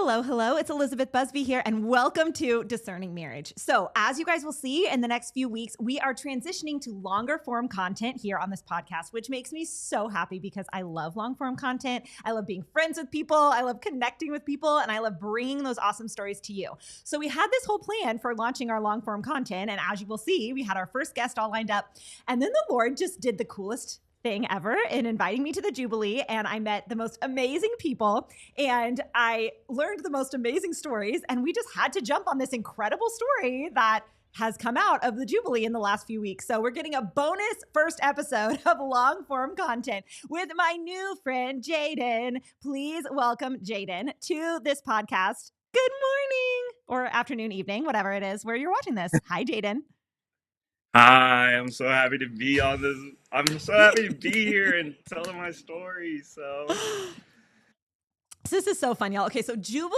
Hello, hello. It's Elizabeth Busby here, and welcome to Discerning Marriage. So, as you guys will see in the next few weeks, we are transitioning to longer form content here on this podcast, which makes me so happy because I love long form content. I love being friends with people. I love connecting with people, and I love bringing those awesome stories to you. So, we had this whole plan for launching our long form content, and as you will see, we had our first guest all lined up, and then the Lord just did the coolest thing ever in inviting me to the Jubilee, and I met the most amazing people and I learned the most amazing stories, and we just had to jump on this incredible story that has come out of the Jubilee in the last few weeks. So we're getting a bonus first episode of long form content with my new friend Jayden. Please welcome Jayden to this podcast. Good morning or afternoon, evening, whatever it is where you're watching this. Hi, Jayden. Hi, I'm so happy to be on this. I'm so happy to be here and telling my story. So this is so fun, y'all. Okay, so Jubilee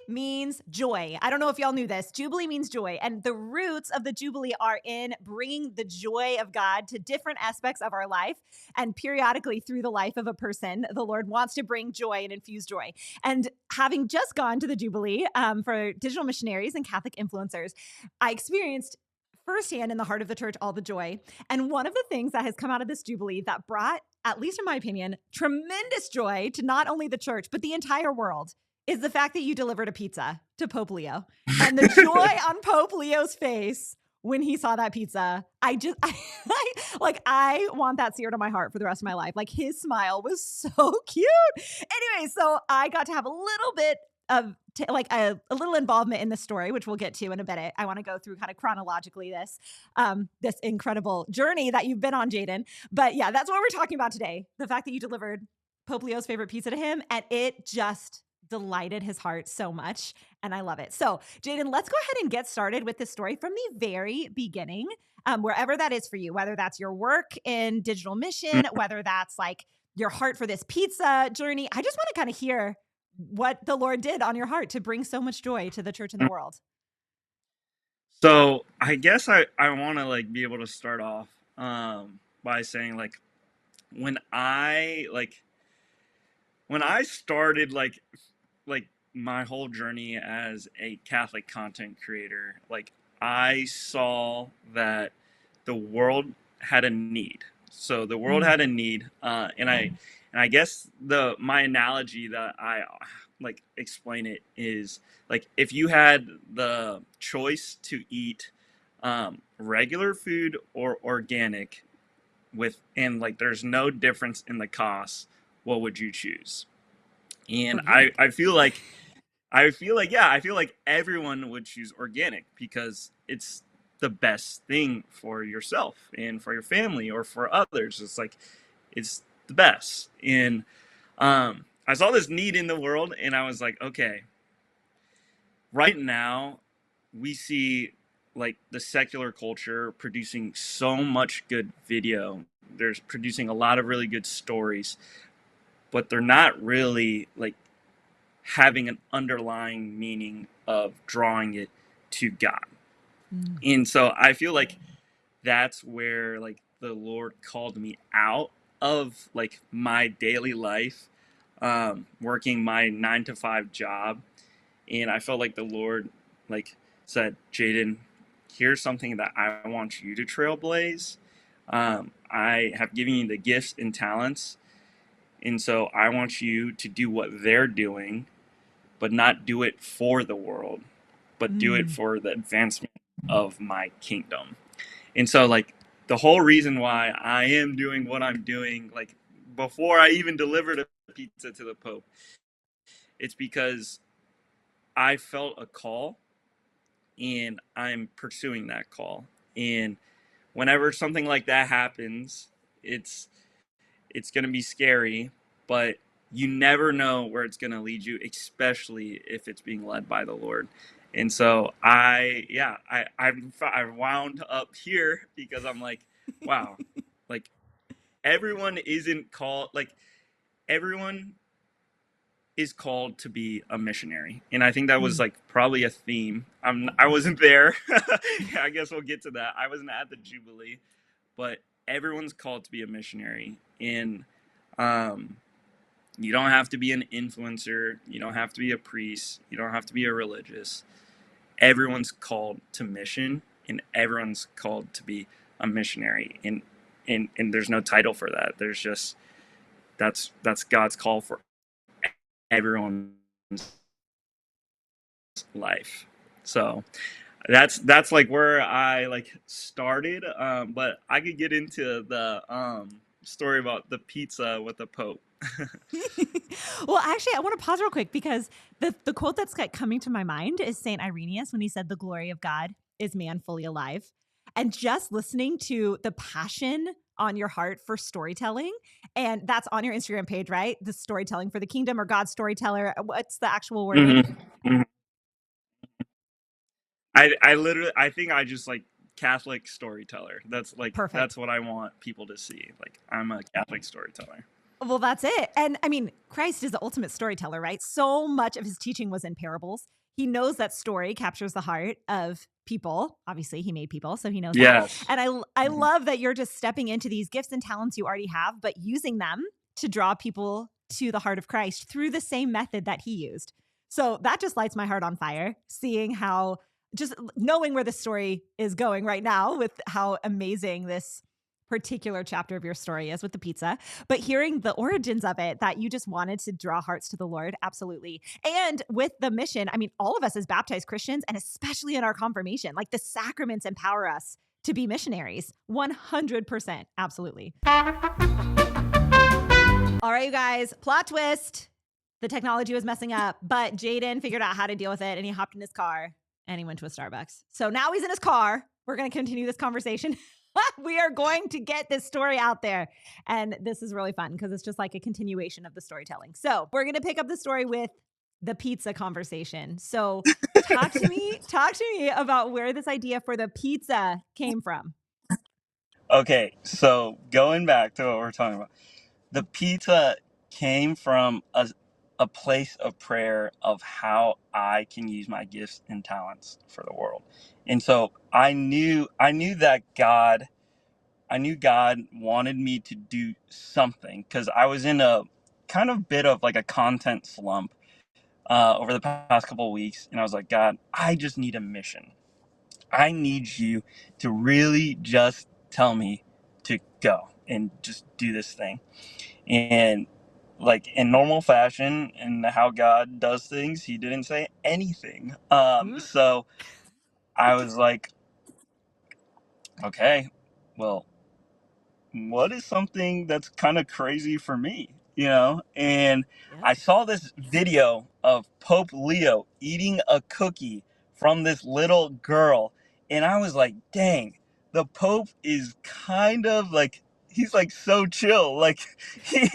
means joy. I don't know if y'all knew this. Jubilee means joy. And the roots of the Jubilee are in bringing the joy of God to different aspects of our life. And periodically through the life of a person, the Lord wants to bring joy and infuse joy. And having just gone to the Jubilee for digital missionaries and Catholic influencers, I experienced firsthand in the heart of the church all the joy. And one of the things that has come out of this Jubilee that brought, at least in my opinion, tremendous joy to not only the church, but the entire world is the fact that you delivered a pizza to Pope Leo. And the joy on Pope Leo's face when he saw that pizza, I want that seared on my heart for the rest of my life. Like, his smile was so cute. Anyway, so I got to have a little bit of a little involvement in the story, which we'll get to in a bit. I want to go through kind of chronologically this incredible journey that you've been on, Jayden. But yeah, that's what we're talking about today. The fact that you delivered Pope Leo's favorite pizza to him, and it just delighted his heart so much. And I love it. So Jayden, let's go ahead and get started with this story from the very beginning, wherever that is for you, whether that's your work in digital mission, whether that's like your heart for this pizza journey. I just want to kind of hear what the Lord did on your heart to bring so much joy to the church and the world. So I guess I want to be able to start off by saying when I started my whole journey as a Catholic content creator, I saw that the world had a need. So the world had a need, and I guess my analogy that I explain it is if you had the choice to eat regular food or organic and there's no difference in the cost, what would you choose? And I feel like everyone would choose organic because it's the best thing for yourself and for your family or for others. It's the best. And I saw this need in the world, and I was like, okay, right now we see the secular culture producing so much good video. They're producing a lot of really good stories, but they're not really having an underlying meaning of drawing it to God. And so I feel like that's where the Lord called me out of my daily life, working my 9-to-5 job. And I felt like the Lord said, Jayden, here's something that I want you to trailblaze. I have given you the gifts and talents. And so I want you to do what they're doing, but not do it for the world, but do it for the advancement of my kingdom. And so the whole reason why I am doing what I'm doing, before I even delivered a pizza to the Pope, it's because I felt a call and I'm pursuing that call. And whenever something like that happens, it's going to be scary, but you never know where it's going to lead you, especially if it's being led by the Lord. And so I wound up here because I'm like, wow, everyone isn't called, everyone is called to be a missionary. And I think that was probably a theme. I wasn't there. I guess we'll get to that. I wasn't at the Jubilee, but everyone's called to be a missionary. And You don't have to be an influencer. You don't have to be a priest. You don't have to be a religious. Everyone's called to mission, and everyone's called to be a missionary. And there's no title for that. There's just that's God's call for everyone's life. So that's like where I like started. But I could get into the story about the pizza with the Pope. Well, actually, I want to pause real quick because the quote that's coming to my mind is Saint Irenaeus when he said, "The glory of God is man fully alive." And just listening to the passion on your heart for storytelling, and that's on your Instagram page, right? The storytelling for the kingdom, or God's storyteller. What's the actual wording? Mm-hmm. Mm-hmm. I literally, I think I just like Catholic storyteller. That's like, Perfect. that's what I want people to see. Like, I'm a Catholic storyteller. Well, that's it. And I mean, Christ is the ultimate storyteller, right? So much of his teaching was in parables. He knows that story captures the heart of people. Obviously, he made people, so he knows Yes. that. And I love that you're just stepping into these gifts and talents you already have, but using them to draw people to the heart of Christ through the same method that he used. So that just lights my heart on fire, seeing how, just knowing where the story is going right now with how amazing this particular chapter of your story is with the pizza, but hearing the origins of it, that you just wanted to draw hearts to the Lord. Absolutely. And with the mission, I mean, all of us as baptized Christians, and especially in our confirmation, like the sacraments empower us to be missionaries. 100%. Absolutely. All right, you guys, plot twist. The technology was messing up, but Jayden figured out how to deal with it, and he hopped in his car and he went to a Starbucks. So now he's in his car. We're going to continue this conversation. We are going to get this story out there. And this is really fun because it's just like a continuation of the storytelling. So we're going to pick up the story with the pizza conversation. So talk to me about where this idea for the pizza came from. Okay, so going back to what we're talking about, the pizza came from a place of prayer of how I can use my gifts and talents for the world. And so I knew that God wanted me to do something, because I was in a kind of bit of like a content slump over the past couple of weeks, and I was like, God, I just need a mission. I need you to really just tell me to go and just do this thing. And like in normal fashion and how God does things, he didn't say anything. So I was like, okay, well, what is something that's kind of crazy for me, you know? And Yep. I saw this video of Pope Leo eating a cookie from this little girl, and I was like, dang, the Pope is kind of like, he's like so chill. Like he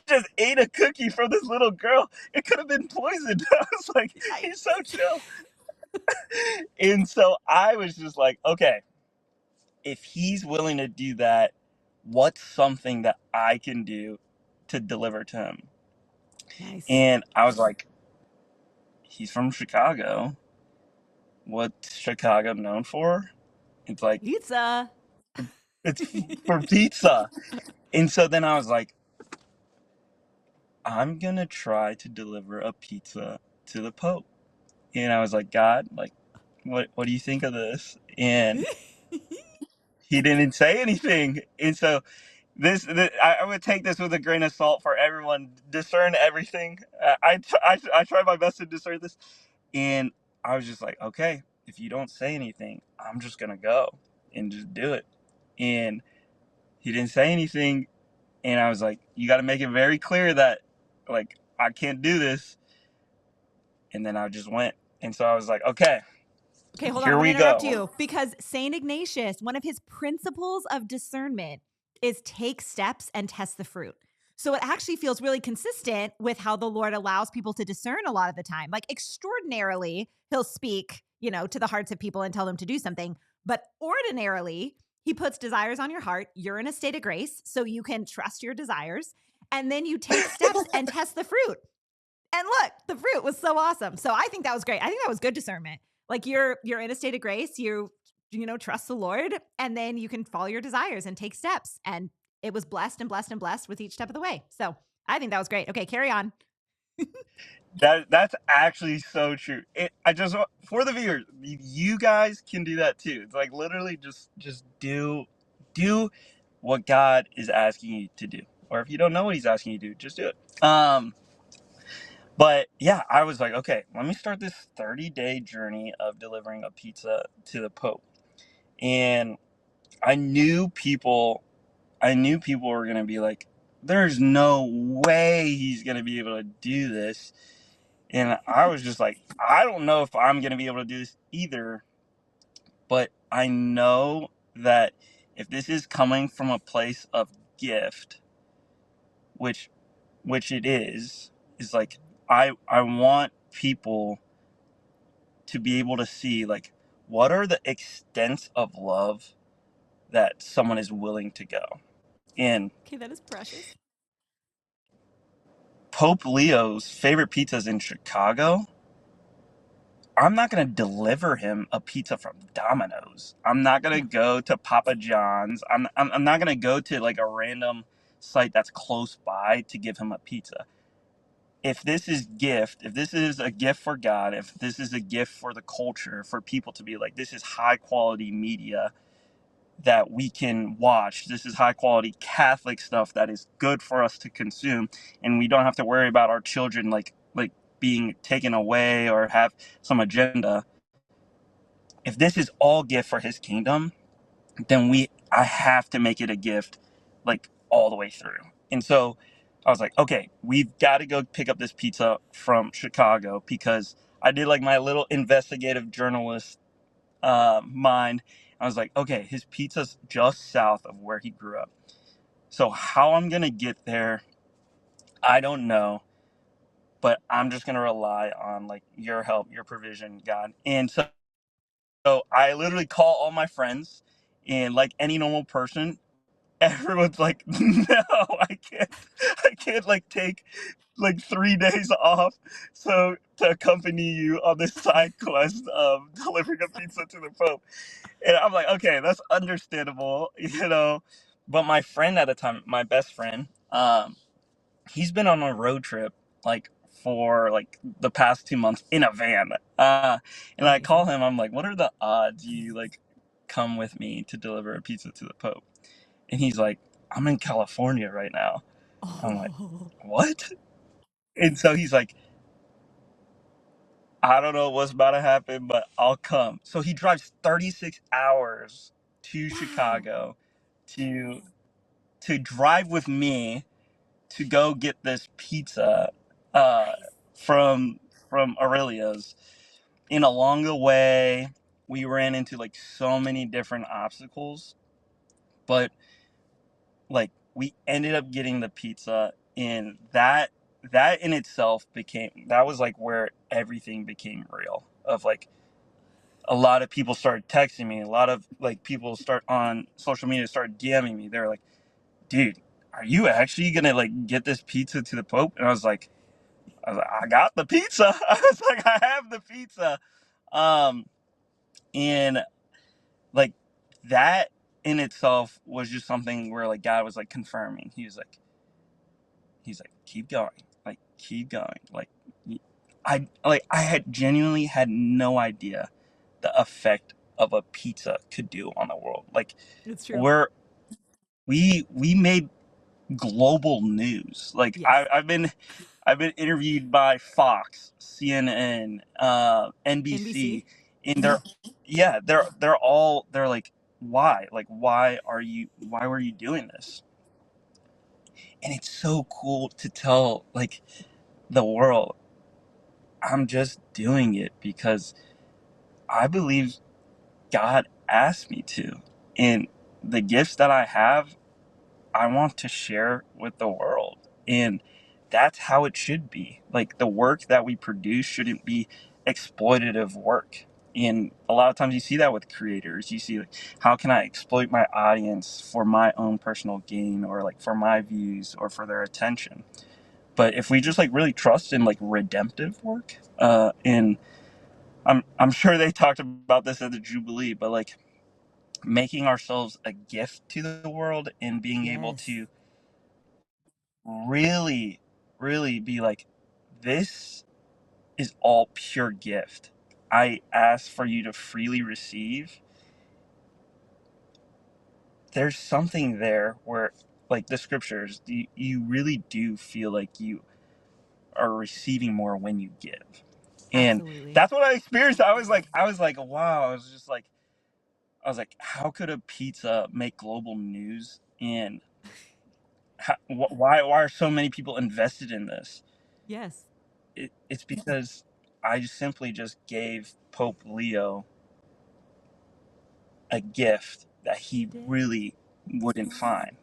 just ate a cookie from this little girl. It could have been poisoned. I was like, he's so chill. And so I was just like, okay, if he's willing to do that, what's something that I can do to deliver to him? Nice. And I was like, he's from Chicago. What's Chicago known for? It's like, Pizza. it's for pizza. And so then I was like, I'm going to try to deliver a pizza to the Pope. And I was like, God, like, what do you think of this? And he didn't say anything. And so I would take this with a grain of salt for everyone. Discern everything. I try my best to discern this, and I was just like, okay, if you don't say anything, I'm just gonna go and just do it. And he didn't say anything, and I was like, you got to make it very clear that, like, I can't do this. And then I just went, and so I was like, okay, Okay, hold on. here I'm going we to interrupt go. you because St. Ignatius, one of his principles of discernment is take steps and test the fruit. So it actually feels really consistent with how the Lord allows people to discern a lot of the time. Like extraordinarily, he'll speak, to the hearts of people and tell them to do something. But ordinarily, he puts desires on your heart. You're in a state of grace, so you can trust your desires. And then you take steps and test the fruit. And look, the fruit was so awesome. So I think that was great. I think that was good discernment. Like you're in a state of grace, you trust the Lord, and then you can follow your desires and take steps. And it was blessed and blessed and blessed with each step of the way. So I think that was great. Okay, carry on. That's actually so true. I just for the viewers, you guys can do that too. It's like literally just do what God is asking you to do, or if you don't know what He's asking you to do, just do it. But yeah, I was like, okay, let me start this 30-day journey of delivering a pizza to the Pope, and I knew people, were gonna be like, there's no way he's gonna be able to do this. And I was just like, I don't know if I'm going to be able to do this either, but I know that if this is coming from a place of gift, which it is like I want people to be able to see like what are the extents of love that someone is willing to go. And Okay, that is precious. Pope Leo's favorite pizzas in Chicago, I'm not going to deliver him a pizza from Domino's. I'm not going to No. go to Papa John's. I'm not going to go to like a random site that's close by to give him a pizza. If this is a gift for God, if this is a gift for the culture, for people to be like, this is high quality media that we can watch. This is high quality Catholic stuff that is good for us to consume, and we don't have to worry about our children like being taken away or have some agenda. If this is all gift for his kingdom, then I have to make it a gift like all the way through. And so I was like, okay, we've got to go pick up this pizza from Chicago, because I did like my little investigative journalist mind. I was like, okay, his pizza's just south of where he grew up. So how I'm going to get there, I don't know, but I'm just going to rely on like your help, your provision, God. And so I literally call all my friends, and like any normal person, everyone's like, no, I can't like take like 3 days off so to accompany you on this side quest of delivering a pizza to the Pope. And I'm like, okay, that's understandable, you know. But my friend at the time, my best friend, he's been on a road trip like for like the past 2 months in a van. And I call Amazing. him, I'm like, what are the odds you like come with me to deliver a pizza to the Pope? And he's like, I'm in California right now. I'm like, Oh. what? And so he's like, I don't know what's about to happen, but I'll come. So he drives 36 hours to Wow. Chicago to drive with me to go get this pizza uh, from Aurelio's. And along the way, we ran into like so many different obstacles, but like we ended up getting the pizza, and that in itself that was like where everything became real. Of like a lot of people started texting me, a lot of like people start on social media started DMing me. They're like, dude, are you actually gonna like get this pizza to the Pope? And I got the pizza. I was like, I have the pizza. Um, and like that in itself was just something where like God was like confirming. He's like, keep going, like keep going. Like I had genuinely had no idea the effect of a pizza could do on the world. Like It's true. we're we made global news. Like Yes. I've been interviewed by Fox, CNN, NBC, NBC. and they're like, why? Like why were you doing this? And it's so cool to tell like the world, I'm just doing it because I believe God asked me to. And the gifts that I have, I want to share with the world. And that's how it should be. Like the work that we produce shouldn't be exploitative work. And a lot of times you see that with creators. You see like, how can I exploit my audience for my own personal gain, or like for my views or for their attention? But if we just like really trust in like redemptive work, and I'm sure they talked about this at the Jubilee, but like making ourselves a gift to the world and being able Yes. to really, really be like, this is all pure gift. I ask for you to freely receive. There's something there where, like the scriptures, you really do feel like you are receiving more when you give. And Absolutely. that's what I experienced. I was like, wow. I was like, how could a pizza make global news? And why are so many people invested in this? Yes. It's because I simply just gave Pope Leo a gift that You he did. really wouldn't find.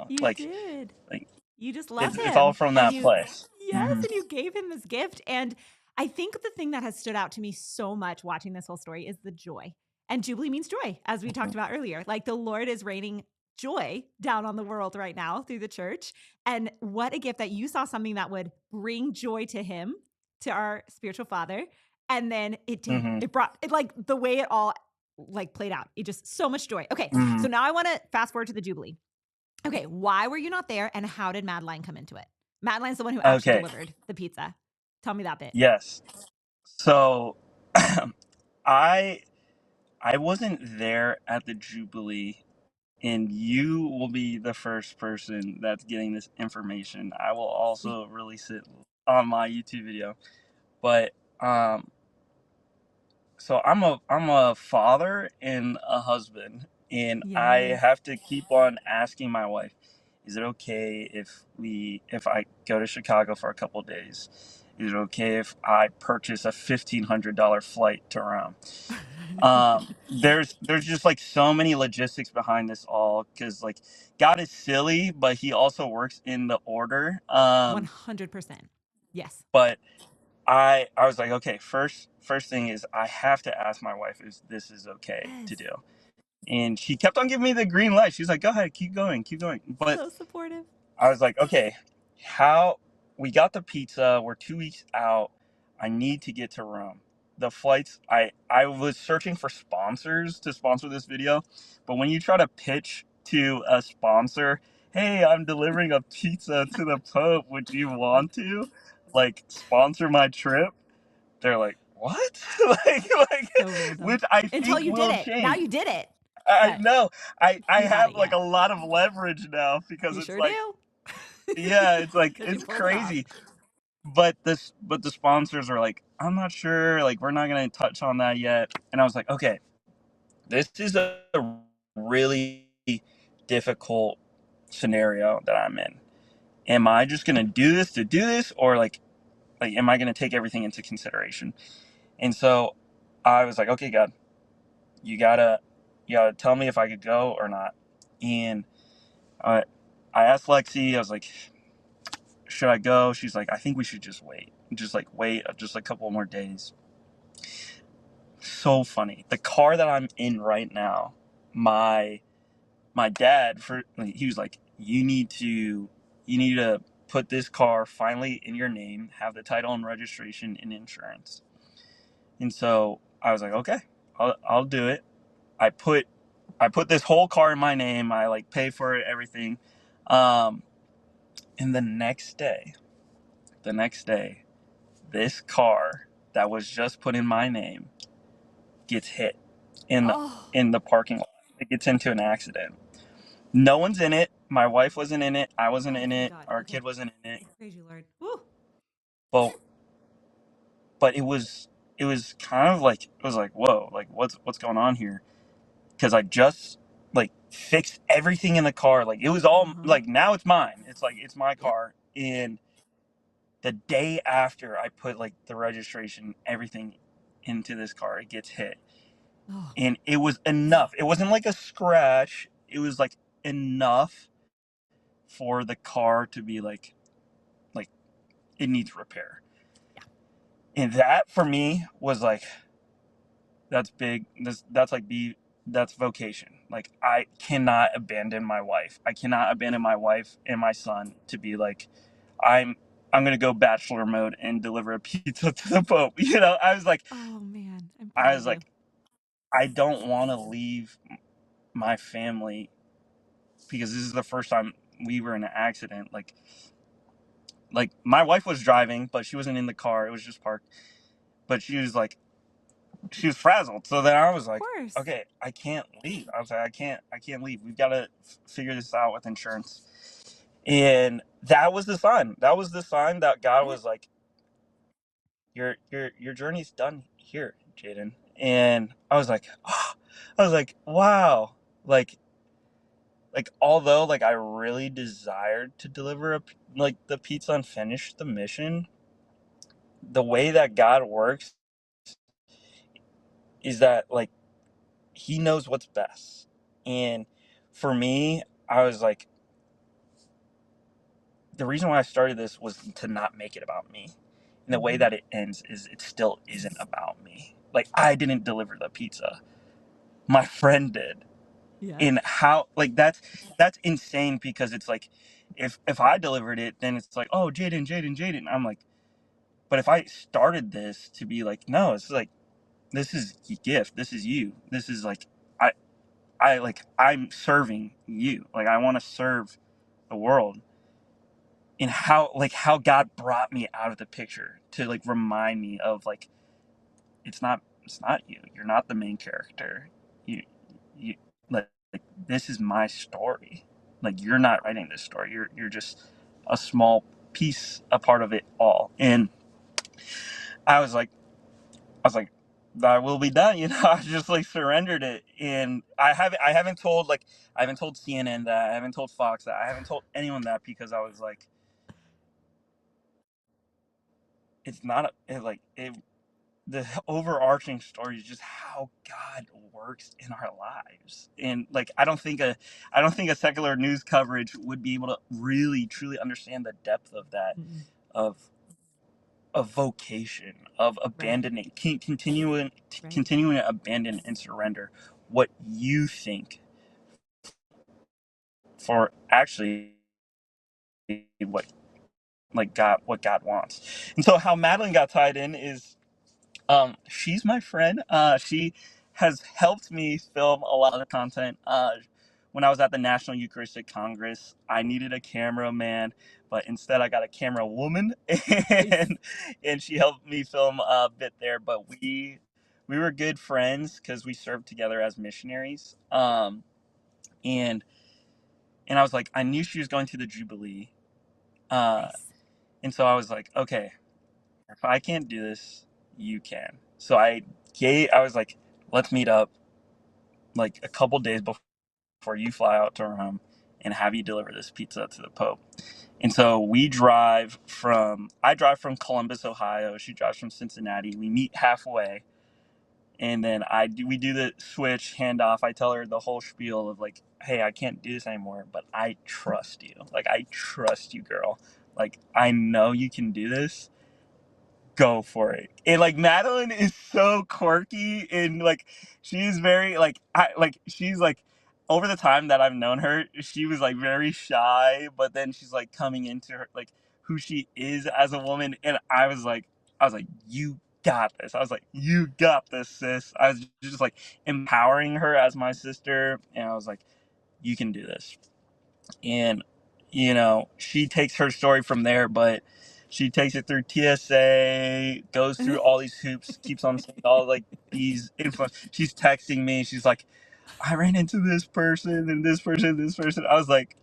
You did. Like You just love it's all him. from And that you, place. yes, Hmm. and you gave him this gift. And I think the thing that has stood out to me so much watching this whole story is the joy. And Jubilee means joy, as we talked about earlier. Like the Lord is raining joy down on the world right now through the church. And what a gift that you saw something that would bring joy to him, to our spiritual father. And then it did. Hmm. It brought it, like the way it all like played out. It just so much joy. Okay. Hmm. So now I want to fast forward to the Jubilee. Okay, why were you not there and how did Madeline come into it? Madeline's the one who actually Okay. delivered the pizza. Tell me that bit. Yes. So I I wasn't there at the Jubilee, and you will be the first person that's getting this information. I will Sweet. also release it on my YouTube video. But um so I'm a father and a husband, and I Yes. have to keep on asking my wife, is it okay if I go to Chicago for a couple of days? Is it okay if I purchase a $1,500 flight to Rome? There's just like so many logistics behind this all, because like God is silly, but he also works in the order. 100%. Yes. But I was like, okay, first thing is I have to ask my wife if this is okay to Yes. do. And she kept on giving me the green light. She's like, go ahead, keep going, keep going. But So supportive. I was like, okay, how we got the pizza, we're 2 weeks out. I need to get to Rome. The flights, I was searching for sponsors to sponsor this video, but when you try to pitch to a sponsor, hey, I'm delivering a pizza to the Pope, would you Like, want to like sponsor my trip? They're like, what? like, so random. which I Until think you did will it. Now change. you did it. I But know. I you have haven't like a yet. lot of leverage now, because You it's sure like, do. yeah, it's like Because you it's pulled it off. crazy. But the sponsors are like, I'm not sure, like we're not gonna touch on that yet. And I was like, okay, this is a really difficult scenario that I'm in. Am I just gonna do this to do this, or like am I gonna take everything into consideration? And so I was like, okay, God, you gotta tell me if I could go or not. And I I asked Lexi, I was like, should I go? She's like, I think we should just wait. Just like wait just a couple more days. So funny. The car that I'm in right now, my dad, he was like, you need to put this car finally in your name, have the title and registration and insurance. And so I was like, okay, I'll do it. I put this whole car in my name. I like pay for it, everything. Um, and the next day, this car that was just put in my name gets hit in the Oh, in the parking lot. It gets into an accident. No one's in it. My wife wasn't in it. I wasn't oh, in thank it. God. Our Okay. kid wasn't in it. Praise you, Lord. Woo. But it was kind of like, it was like, whoa, like what's going on here? Because I just like fixed everything in the car. Like it was all Uh-huh. like, now it's mine. It's like it's my Yep. car. And the day after I put like the registration, everything into this car, it gets hit. Oh, And it was enough. It wasn't like a scratch. It was like enough for the car to be like it needs repair. yeah. And that for me was like, that's big. That's like that's vocation. Like I cannot abandon my wife. I cannot abandon my wife and my son to be like, I'm I'm gonna go bachelor mode and deliver a pizza to the Pope. Oh, man. I'm I proud was of you. like, I don't want to leave my family, because this is the first time we were in an accident. Like like my wife was driving, but she wasn't in the car. It was just parked. But she was frazzled. So then I was Of like, course. okay, I can't leave. I was like, I can't leave. We've got to figure this out with insurance. And that was the sign. That was the sign that God Yeah. was like, your journey's done here, Jayden. And I was like, oh, I was like, wow. Although like I really desired to deliver the pizza and finish the mission, the way that God works is that like he knows what's best. And for me, I was like, the reason why I started this was to not make it about me. And the way that it ends is it still isn't about me. Like I didn't deliver the pizza. My friend did. Yeah. In how like that's insane because it's like if I delivered it, then it's like, oh, Jayden. I'm like, but if I started this to be like, no, it's like this is a gift. This is you. This is like I I'm serving you. Like I want to serve the world. And how God brought me out of the picture to like remind me of like it's not you. You're not the main character. You like this is my story. Like you're not writing this story. You're just a small piece, a part of it all. And I was like I was like that will be done, you know. I just like surrendered it. And I haven't told CNN that, I haven't told Fox that, I haven't told anyone that because I was like it's not the overarching story is just how God works in our lives. And like I don't think a secular news coverage would be able to really truly understand the depth of that, Mm-mm. of vocation, of Right. abandoning, Right. continuing to abandon and surrender what you think for actually what what God wants. And so how Madeline got tied in is she's my friend. She has helped me film a lot of the content. When I was at the National Eucharistic Congress, I needed a cameraman, but instead I got a camera woman, Nice. and she helped me film a bit there. But we were good friends because we served together as missionaries. And I was like, I knew she was going to the Jubilee, uh, Nice. and so I was like, okay, if I can't do this, you can. So I was like, let's meet up like a couple days before you fly out to Rome and have you deliver this pizza to the Pope. And so I drive from Columbus, Ohio. She drives from Cincinnati. We meet halfway. And then we do the switch handoff. I tell her the whole spiel of like, hey, I can't do this anymore, but I trust you. Like, I trust you, girl. Like, I know you can do this, go for it. And like Madeline is so quirky and like she's very she's like over the time that I've known her, she was like very shy, but then she's like coming into her like who she is as a woman. And I was like, you got this. I was like, you got this, sis. I was just like empowering her as my sister, and I was like, you can do this. And she takes her story from there, but she takes it through TSA, goes through all these hoops, keeps on saying all like these info. She's texting me. She's like, I ran into this person and this person, and this person. I was like,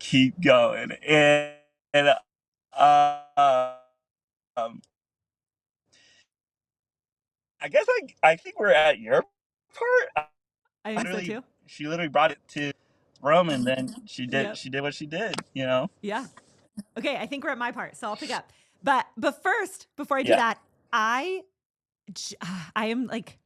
keep going. And um, I think we're at your part. I think so too. She literally brought it to Rome, and then Yep. she did what she did. You know. Yeah. Okay, I think we're at my part, so I'll pick up. But first, before I do Yeah. that, I am like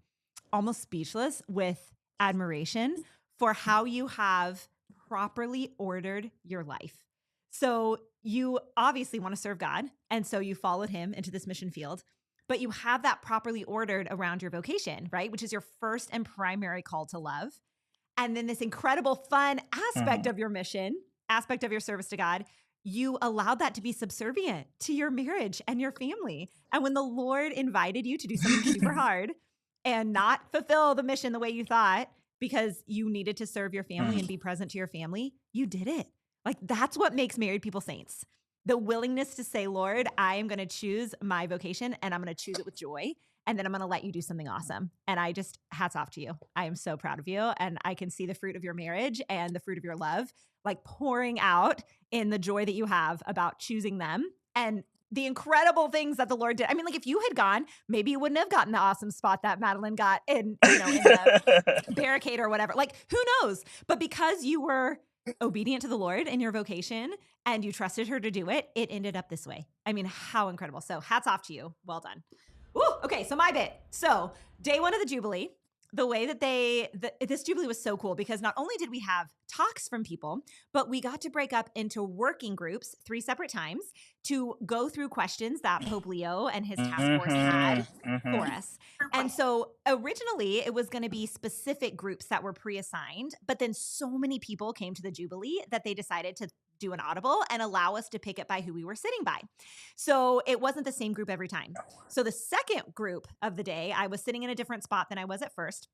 almost speechless with admiration for how you have properly ordered your life. So you obviously want to serve God, and so you followed him into this mission field, but you have that properly ordered around your vocation, right? Which is your first and primary call to love. And then this incredible fun aspect Mm-hmm. of your mission, aspect of your service to God, you allowed that to be subservient to your marriage and your family. And when the Lord invited you to do something super hard and not fulfill the mission the way you thought because you needed to serve your family and be present to your family, you did it. Like that's what makes married people saints. the willingness to say, Lord, I am going to choose my vocation and I'm going to choose it with joy. And then I'm going to let you do something awesome. And I just, hats off to you. I am so proud of you. And I can see the fruit of your marriage and the fruit of your love, like pouring out in the joy that you have about choosing them and the incredible things that the Lord did. I mean, like if you had gone, maybe you wouldn't have gotten the awesome spot that Madeline got in, in the barricade or whatever. Like who knows? But because you were obedient to the Lord in your vocation and you trusted her to do it, it ended up this way. I mean, how incredible. So hats off to you. Well done. Woo, okay, so my bit. So day one of the Jubilee, the way that this Jubilee was so cool because not only did we have talks from people, but we got to break up into working groups 3 separate times to go through questions that Pope Leo and his task force had for us. And so originally it was going to be specific groups that were pre-assigned, but then so many people came to the Jubilee that they decided to do an audible and allow us to pick it by who we were sitting by. So it wasn't the same group every time. So the second group of the day, I was sitting in a different spot than I was at first.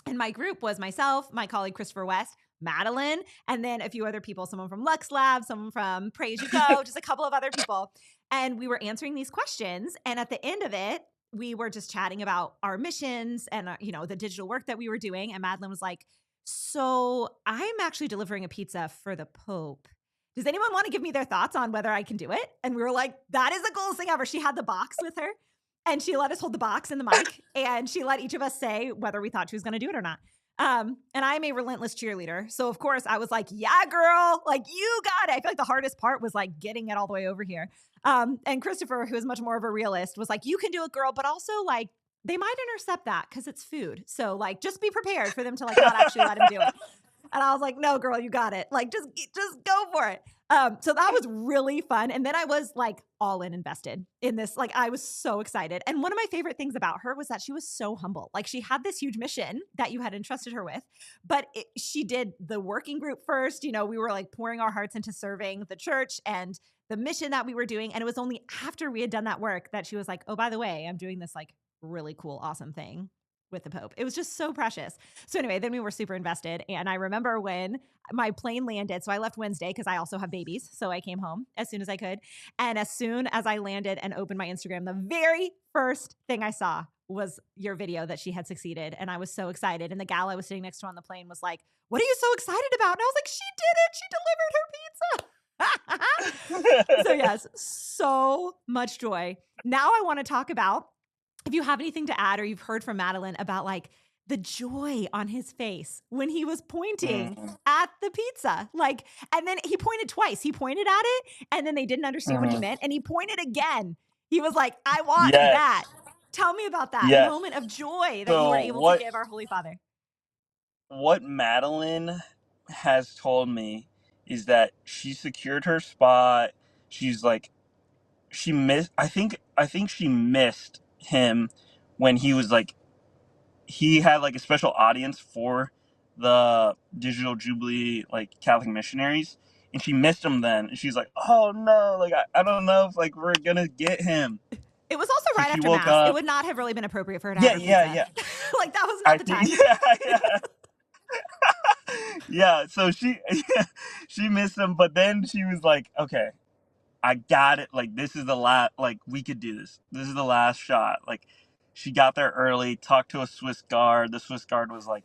And my group was myself, my colleague Christopher West, Madeline, and then a few other people, someone from Lux Lab, someone from Praise You Go, just a couple of other people. And we were answering these questions. And at the end of it, we were just chatting about our missions and, the digital work that we were doing. And Madeline was like, so I'm actually delivering a pizza for the Pope. Does anyone want to give me their thoughts on whether I can do it? And we were like, that is the coolest thing ever. She had the box with her and she let us hold the box and the mic and she let each of us say whether we thought she was going to do it or not. And I'm a relentless cheerleader. So of course I was like, yeah, girl, like you got it. I feel like the hardest part was like getting it all the way over here. And Christopher, who is much more of a realist, was like, you can do it, girl, but also like they might intercept that because it's food. So like, just be prepared for them to like not actually let him do it. And I was like, no, girl, you got it. Like, just go for it. So that was really fun. And then I was like all in invested in this. Like, I was so excited. And one of my favorite things about her was that she was so humble. Like, she had this huge mission that you had entrusted her with, but she did the working group first. We were like pouring our hearts into serving the church and the mission that we were doing. And it was only after we had done that work that she was like, oh, by the way, I'm doing this like really cool, awesome thing with the Pope. It was just so precious. So anyway, then we were super invested. And I remember when my plane landed, so I left Wednesday because I also have babies. So I came home as soon as I could. And as soon as I landed and opened my Instagram, the very first thing I saw was your video that she had succeeded. And I was so excited. And the gal I was sitting next to on the plane was like, what are you so excited about? And I was like, she did it. She delivered her pizza. So yes, so much joy. Now I want to talk about, if you have anything to add or you've heard from Madeline about like the joy on his face when he was pointing at the pizza, like, and then he pointed twice. He pointed at it and then they didn't understand what he meant. And he pointed again. He was like, I want that. Tell me about that moment of joy that you were able to give our Holy Father. What Madeline has told me is that she secured her spot. She's like, she missed, I think she missed him when he was like, he had like a special audience for the Digital Jubilee, like Catholic missionaries, and she missed him then. And she's like, oh no, like I don't know if like we're gonna get him. It was also right after Mass. Up. It would not have really been appropriate for her to have pizza. Yeah. Like that was not the time. Yeah. Yeah, so she missed him, but then she was like, okay, I got it. Like, this is the last, like, we could do this. This is the last shot. Like, she got there early, talked to a Swiss guard. The Swiss guard was like,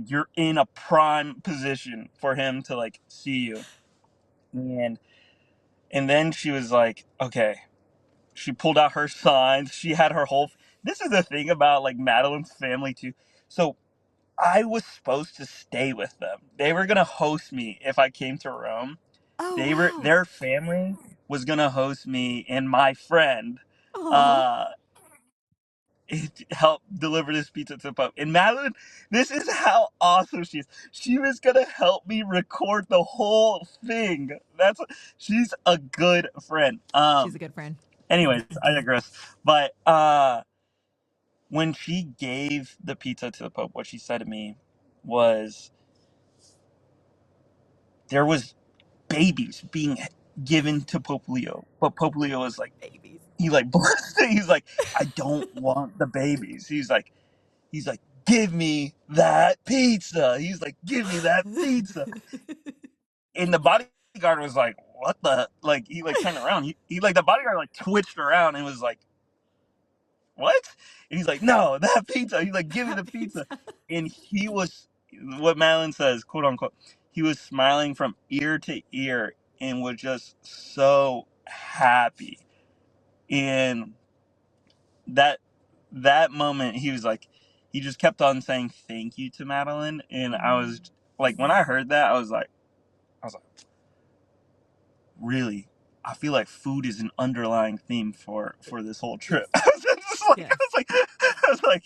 you're in a prime position for him to, like, see you. And then she was like, okay. She pulled out her signs. She had her whole, this is the thing about, like, Madeline's family, too. So, I was supposed to stay with them. They were going to host me if I came to Rome. Oh, Their family was going to host me and my friend help deliver this pizza to the Pope. And Madeline, this is how awesome she is. She was going to help me record the whole thing. She's a good friend. She's a good friend. Anyways, I digress. But when she gave the pizza to the Pope, what she said to me was, there was babies being given to Pope Leo, but Pope Leo was like, babies. He like blessed it. He's like, I don't want the babies. He's like, give me that pizza. He's like, give me that pizza. And the bodyguard was like, what the, like, he like turned around, he like, the bodyguard like twitched around and was like, what? And he's like, no, that pizza. He's like, give me That the pizza. pizza. And he was, what Madeline says, quote unquote, he was smiling from ear to ear and was just so happy. And that that moment, he was like, he just kept on saying thank you to Madeline. And I was like, when I heard that, I was like, really, I feel like food is an underlying theme for this whole trip. Yes. I Yes. was like, I was like,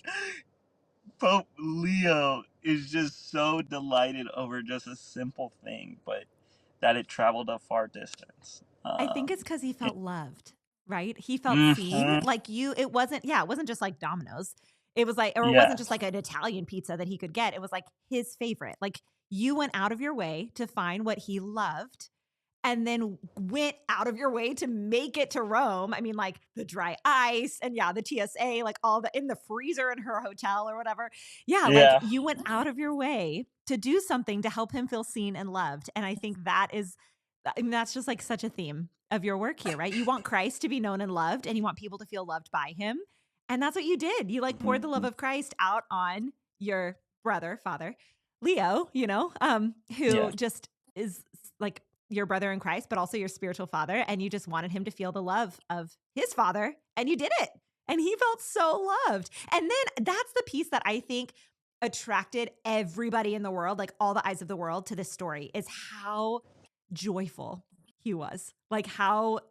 Pope Leo is just so delighted over just a simple thing, but that it traveled a far distance. I think it's because he felt loved, right? He felt seen. Mhm. Like it wasn't, yeah, it wasn't just like Domino's. It was like, or it wasn't just Yes. like an Italian pizza that he could get. It was like his favorite. Like you went out of your way to find what he loved and then went out of your way to make it to Rome. I mean, like the dry ice and yeah, the TSA, like all the in the freezer in her hotel or whatever. Yeah, like Yeah. you went out of your way to do something to help him feel seen and loved. And I think that is, I mean, that's just like such a theme of your work here, right? You want Christ to be known and loved, and you want people to feel loved by him. And that's what you did. You like poured the love Mhm. of Christ out on your brother, father, Leo, who Yeah. just is like your brother in Christ, but also your spiritual father. And you just wanted him to feel the love of his father. And you did it. And he felt so loved. And then that's the piece that I think attracted everybody in the world, like all the eyes of the world to this story, is how joyful he was. Like how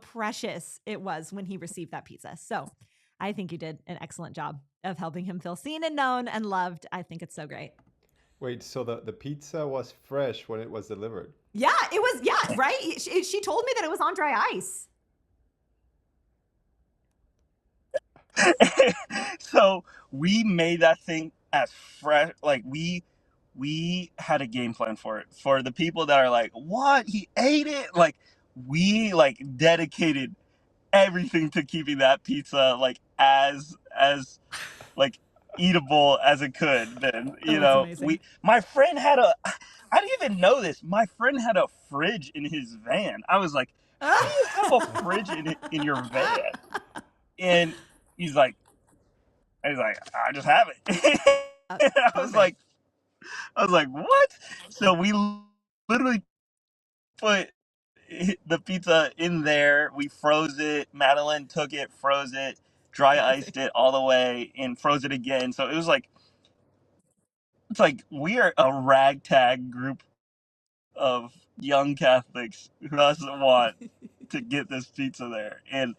precious it was when he received that pizza. So I think you did an excellent job of helping him feel seen and known and loved. I think it's so great. Wait, so the pizza was fresh when it was delivered? Yeah, it was. Yeah, right. She told me that it was on dry ice. So we made that thing as fresh, like we had a game plan for it. For the people that are like, what, he ate it, like, we like dedicated everything to keeping that pizza like as like eatable as it could. Then, Oh, it's amazing. we, my friend had a, I didn't even know this, my friend had a fridge in his van. I was like, how do you have a fridge in your van? And he's like, I just have it. I was Perfect. like, what? So we literally put the pizza in there. We froze it. Madeline took it, froze it, dry Amazing. iced it all the way, and froze it again. So it was like, it's like we are a ragtag group of young Catholics who doesn't want to get this pizza there. And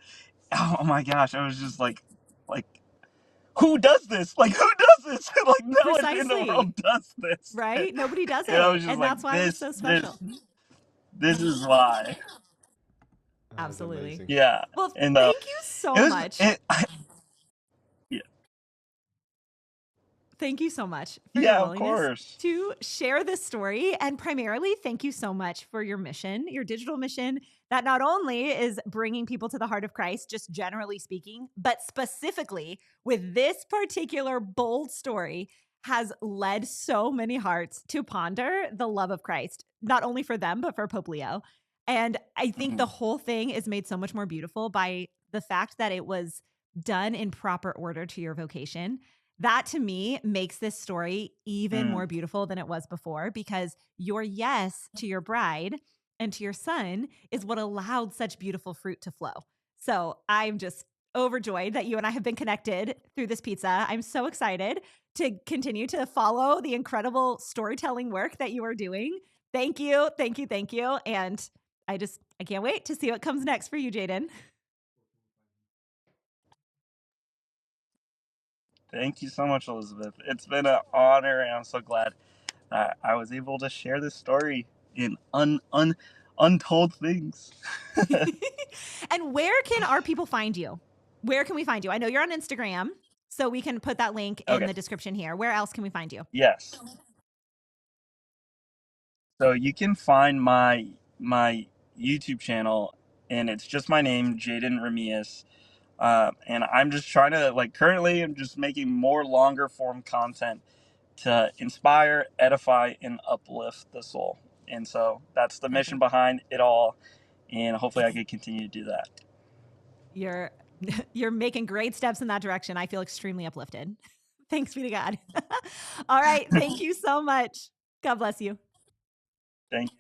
oh my gosh, I was just like, who does this? Like, who does this? Like, no one in the Precisely. world does this. Right? Nobody does And I it. was just And like, that's why it was so special. this is why. That's Absolutely. amazing. Yeah. Well, And thank you it so was, much. yeah, Thank you so much for your yeah, of willingness course. to share this story. And primarily, thank you so much for your mission, your digital mission that not only is bringing people to the heart of Christ, just generally speaking, but specifically with this particular bold story has led so many hearts to ponder the love of Christ, not only for them, but for Pope Leo. And I think the Mhm. whole thing is made so much more beautiful by the fact that it was done in proper order to your vocation. That to me makes this story even Mm. more beautiful than it was before, because your yes to your bride and to your son is what allowed such beautiful fruit to flow. So I'm just overjoyed that you and I have been connected through this pizza. I'm so excited to continue to follow the incredible storytelling work that you are doing. Thank you. Thank you. Thank you. And I can't wait to see what comes next for you, Jayden. Thank you so much, Elizabeth. It's been an honor, and I'm so glad that I was able to share this story in untold things. And where can our people find you? Where can we find you? I know you're on Instagram, so we can put that link in Okay. the description here. Where else can we find you? Yes. So you can find my YouTube channel, and it's just my name, Jayden Remias. And I'm just trying to, like, currently I'm just making more longer form content to inspire, edify, and uplift the soul. And so that's the mission behind it all. And hopefully I can continue to do that. You're making great steps in that direction. I feel extremely uplifted. Thanks be to God. All right. Thank you so much. God bless you. Thank you.